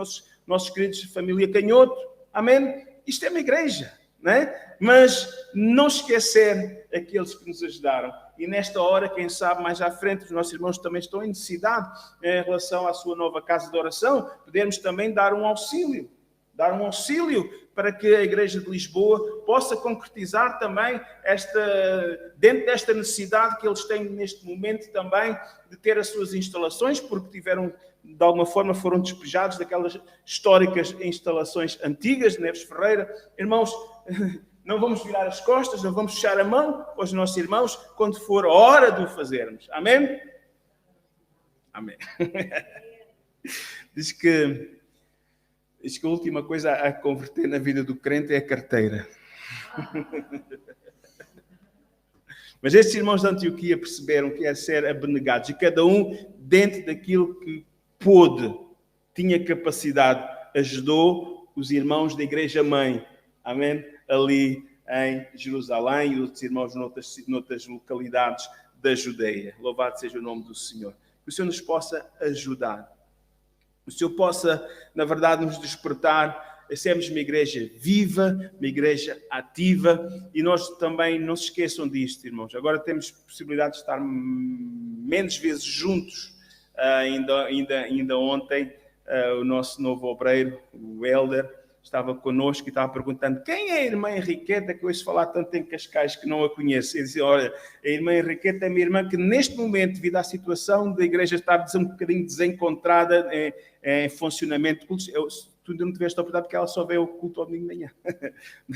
nossos queridos de família Canhoto. Amém? Isto é uma igreja, não é? Mas não esquecer aqueles que nos ajudaram. E nesta hora, quem sabe, mais à frente, os nossos irmãos também estão em necessidade em relação à sua nova casa de oração, podermos também dar um auxílio. dar um auxílio para que a Igreja de Lisboa possa concretizar também dentro desta necessidade que eles têm neste momento também de ter as suas instalações, porque tiveram, de alguma forma, foram despejados daquelas históricas instalações antigas de Neves Ferreira. Irmãos, não vamos virar as costas, não vamos fechar a mão aos nossos irmãos quando for a hora de o fazermos. Amém? Amém. Diz que a última coisa a converter na vida do crente é a carteira. Mas estes irmãos de Antioquia perceberam que é ser abnegados, e cada um, dentro daquilo que pôde, tinha capacidade, ajudou os irmãos da Igreja Mãe, amém? Ali em Jerusalém e outros irmãos noutras localidades da Judeia. Louvado seja o nome do Senhor. Que o Senhor nos possa ajudar. O Senhor possa, na verdade, nos despertar a sermos uma igreja viva, uma igreja ativa, e nós também, não se esqueçam disto, irmãos. Agora temos possibilidade de estar menos vezes juntos. Ainda ontem, o nosso novo obreiro, o Helder, estava connosco e estava perguntando quem é a irmã Henriqueta, que eu ouço falar tanto em Cascais que não a conheço. Ele dizia, olha, a irmã Henriqueta é minha irmã que neste momento, devido à situação da igreja estar um bocadinho desencontrada em funcionamento, tu ainda não tiveste a oportunidade porque ela só veio ao culto ao domingo de manhã.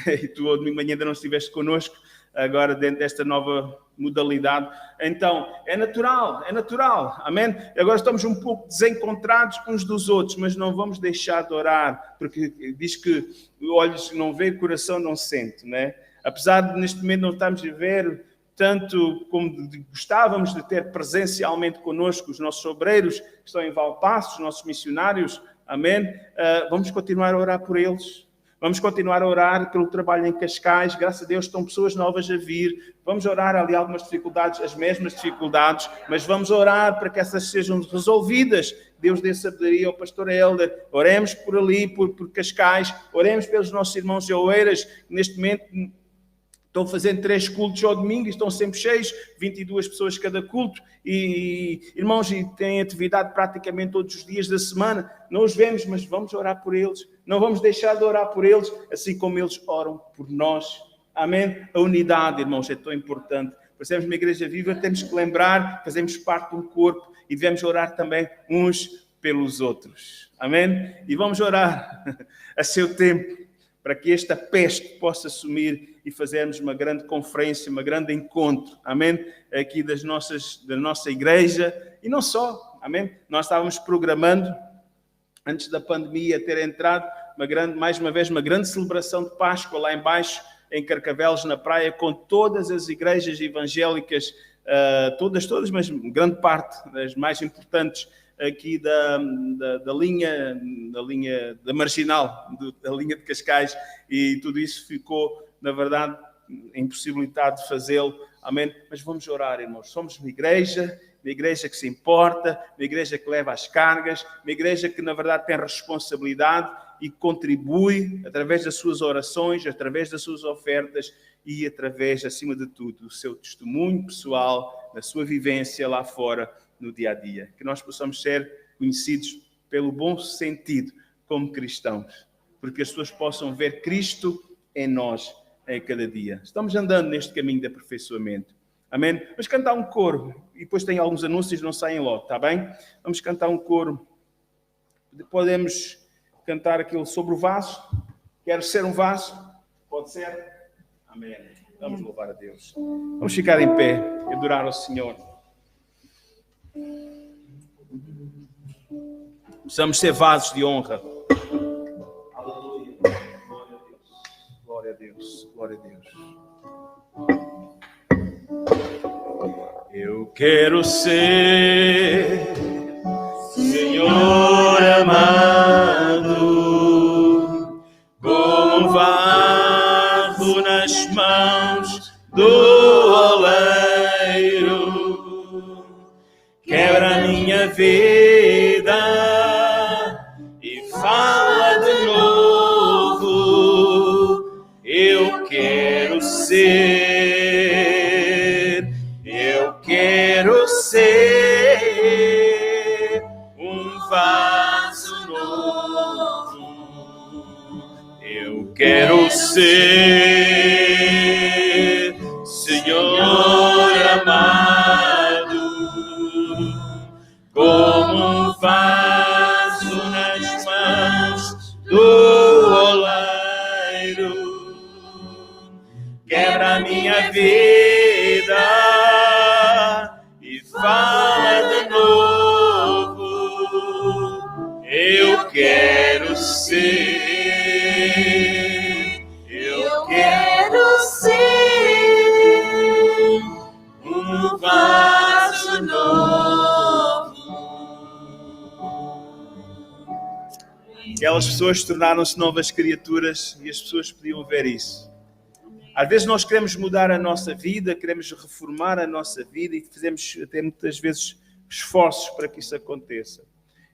E tu ao domingo de manhã ainda não estiveste connosco, agora dentro desta nova modalidade. Então, é natural, amém? Agora estamos um pouco desencontrados uns dos outros, mas não vamos deixar de orar, porque diz que olhos não veem, coração não sente, né? Apesar de neste momento não estarmos a ver tanto como gostávamos de ter presencialmente connosco os nossos obreiros que estão em Valpaços, os nossos missionários, amém? Vamos continuar a orar por eles. Vamos continuar a orar pelo trabalho em Cascais. Graças a Deus estão pessoas novas a vir. Vamos orar ali algumas dificuldades, as mesmas dificuldades, mas vamos orar para que essas sejam resolvidas. Deus dê sabedoria ao pastor Helder. Oremos por ali, por Cascais. Oremos pelos nossos irmãos de Oeiras, que neste momento estão fazendo 3 cultos ao domingo e estão sempre cheios, 22 pessoas cada culto. E irmãos, e têm atividade praticamente todos os dias da semana. Não os vemos, mas vamos orar por eles. Não vamos deixar de orar por eles, assim como eles oram por nós. Amém? A unidade, irmãos, é tão importante. Para sermos uma igreja viva, temos que lembrar que fazemos parte de um corpo e devemos orar também uns pelos outros. Amém? E vamos orar a seu tempo, para que esta peste possa sumir e fazermos uma grande conferência, uma grande encontro, amém? Aqui da nossa igreja, e não só, amém? Nós estávamos programando, antes da pandemia ter entrado, mais uma vez, uma grande celebração de Páscoa lá embaixo, em Carcavelos, na praia, com todas as igrejas evangélicas, todas, mas grande parte das mais importantes, aqui da linha da Marginal, da linha de Cascais, e tudo isso ficou, na verdade, impossibilitado de fazê-lo, amém? Mas vamos orar, irmãos. Somos uma igreja que se importa, uma igreja que leva as cargas, uma igreja que, na verdade, tem responsabilidade e contribui através das suas orações, através das suas ofertas e através, acima de tudo, do seu testemunho pessoal, da sua vivência lá fora, no dia a dia. Que nós possamos ser conhecidos pelo bom sentido como cristãos, porque as pessoas possam ver Cristo em nós em cada dia. Estamos andando neste caminho de aperfeiçoamento. Amém? Vamos cantar um coro e depois tem alguns anúncios, não saem logo, está bem? Vamos cantar um coro. Podemos cantar aquilo sobre o vaso. Quero ser um vaso? Pode ser? Amém. Vamos louvar a Deus. Vamos ficar em pé e adorar ao Senhor. Precisamos ser vasos de honra. Aleluia. Glória a Deus. Glória a Deus. Eu quero ser, Senhor amado, como vaso nas mãos do oleiro. Quebra a minha vida e fala de novo. Eu quero ser um vaso Aquelas pessoas tornaram-se novas criaturas e as pessoas podiam ver isso. Às vezes nós queremos mudar a nossa vida, queremos reformar a nossa vida e fazemos até muitas vezes esforços para que isso aconteça.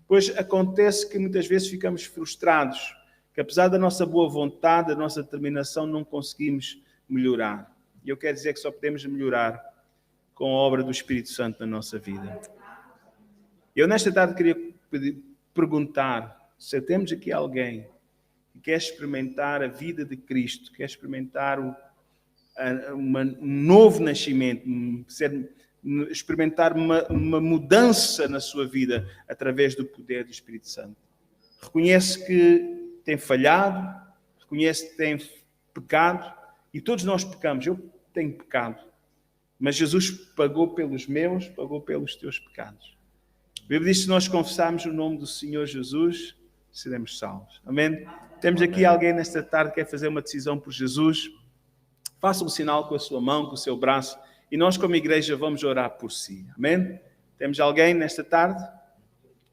Pois acontece que muitas vezes ficamos frustrados, que apesar da nossa boa vontade, da nossa determinação, não conseguimos melhorar. E eu quero dizer que só podemos melhorar com a obra do Espírito Santo na nossa vida. Eu nesta tarde queria perguntar se temos aqui alguém que quer experimentar a vida de Cristo, quer experimentar um novo nascimento, experimentar uma mudança na sua vida através do poder do Espírito Santo. Reconhece que tem falhado, reconhece que tem pecado, e todos nós pecamos. Eu tenho pecado, mas Jesus pagou pelos meus, pagou pelos teus pecados. A Bíblia diz que se nós confessarmos o nome do Senhor Jesus, seremos salvos. Amém? Temos aqui alguém nesta tarde que quer fazer uma decisão por Jesus. Faça um sinal com a sua mão, com o seu braço, e nós como igreja vamos orar por si. Amém? Temos alguém nesta tarde?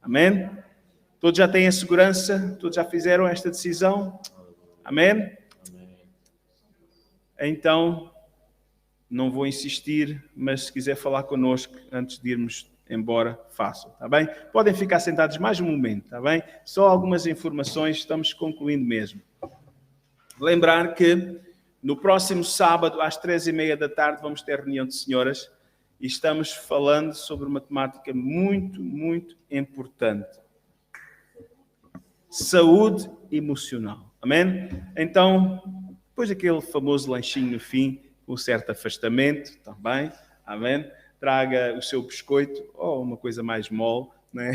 Amém? Todos já têm a segurança? Todos já fizeram esta decisão? Amém? Então, não vou insistir, mas se quiser falar connosco antes de irmos embora, façam, está bem? Podem ficar sentados mais um momento, está bem? Só algumas informações, estamos concluindo mesmo. Lembrar que no próximo sábado, às 15h30 da tarde, vamos ter reunião de senhoras e estamos falando sobre uma temática muito, muito importante. Saúde emocional. Amém? Então, depois daquele famoso lanchinho no fim, com um certo afastamento, também. Amém? Traga o seu biscoito ou uma coisa mais mole, né?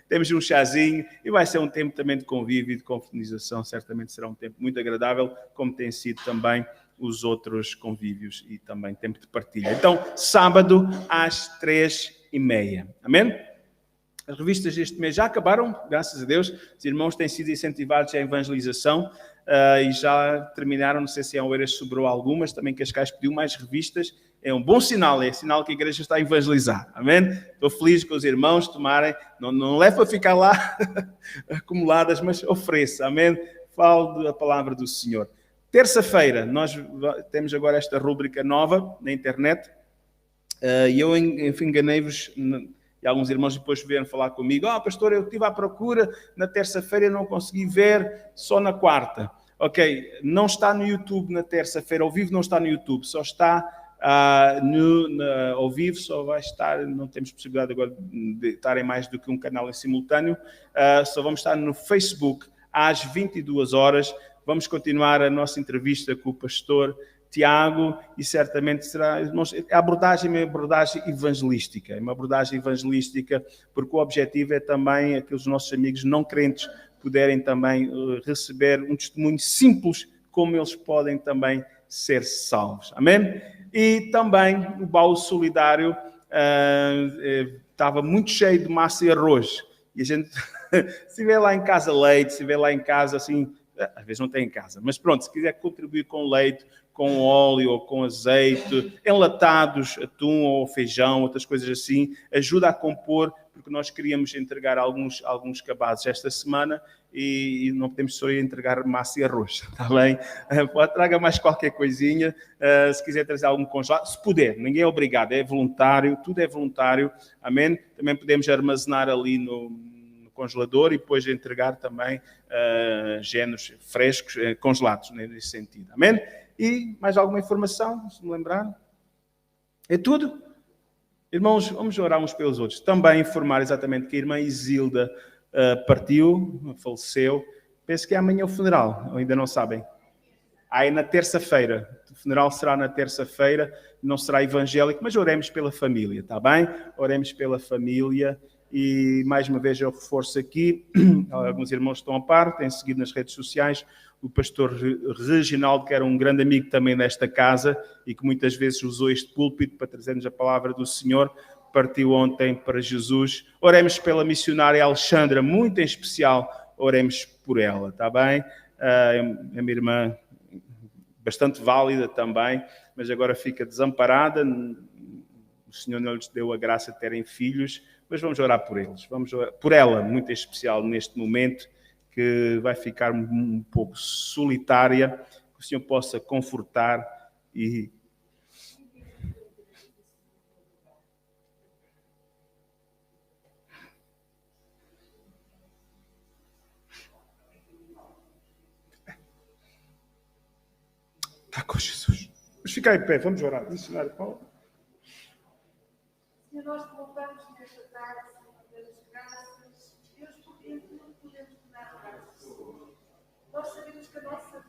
Temos um chazinho e vai ser um tempo também de convívio e de confraternização. Certamente será um tempo muito agradável, como tem sido também os outros convívios e também tempo de partilha. Então, sábado às 15h30. Amém? As revistas deste mês já acabaram, graças a Deus. Os irmãos têm sido incentivados à evangelização e já terminaram. Não sei se em Oeiras sobrou algumas. Também Cascais pediu mais revistas. É um bom sinal, é sinal que a igreja está a evangelizar. Amém? Estou feliz com os irmãos tomarem. Não leve para ficar lá acumuladas, mas ofereça. Amém? Falo da palavra do Senhor. Terça-feira, nós temos agora esta rúbrica nova na internet. E eu enganei-vos. E alguns irmãos depois vieram falar comigo. Pastor, eu estive à procura na terça-feira e não consegui ver, só na quarta. Ok, não está no YouTube na terça-feira, ao vivo não está no YouTube, só está ao vivo, só vai estar, não temos possibilidade agora de estar em mais do que um canal em simultâneo, só vamos estar no Facebook às 22 horas. Vamos continuar a nossa entrevista com o pastor Tiago, e certamente será a abordagem, uma abordagem evangelística. É uma abordagem evangelística porque o objetivo é também aqueles nossos amigos não crentes puderem também receber um testemunho simples, como eles podem também ser salvos. Amém? E também o baú solidário estava muito cheio de massa e arroz. E a gente, se vê lá em casa leite, se vê lá em casa assim, às vezes não tem em casa, mas pronto, se quiser contribuir com leite, com óleo ou com azeite, enlatados, atum ou feijão, outras coisas assim, ajuda a compor, porque nós queríamos entregar alguns cabazes esta semana e não podemos só entregar massa e arroz, está bem? Traga mais qualquer coisinha, se quiser trazer algum congelado, se puder, ninguém é obrigado, é voluntário, tudo é voluntário, amém? Também podemos armazenar ali no congelador e depois entregar também géneros frescos, congelados, nesse sentido, amém? E mais alguma informação, se me lembrar? É tudo? Irmãos, vamos orar uns pelos outros. Também informar exatamente que a irmã Isilda partiu, faleceu. Penso que é amanhã o funeral, ou ainda não sabem. É na terça-feira. O funeral será na terça-feira, não será evangélico, mas oremos pela família, está bem? Oremos pela família. E mais uma vez eu reforço aqui, alguns irmãos estão a par, têm seguido nas redes sociais, o pastor Reginaldo, que era um grande amigo também desta casa e que muitas vezes usou este púlpito para trazer-nos a palavra do Senhor, partiu ontem para Jesus. Oremos pela missionária Alexandra, muito em especial, oremos por ela, está bem? É minha irmã bastante válida também, mas agora fica desamparada, o Senhor não lhes deu a graça de terem filhos, mas vamos orar por eles. Vamos orar por ela, muito em especial neste momento, que vai ficar um pouco solitária, que o Senhor possa confortar e... Está com Jesus. Vamos ficar em pé, vamos orar. Missionário Paulo. Senhor, nós te louvamos nesta tarde, Senhor, das graças. Deus, porque em tudo podemos dar graças. Nós sabemos que a nossa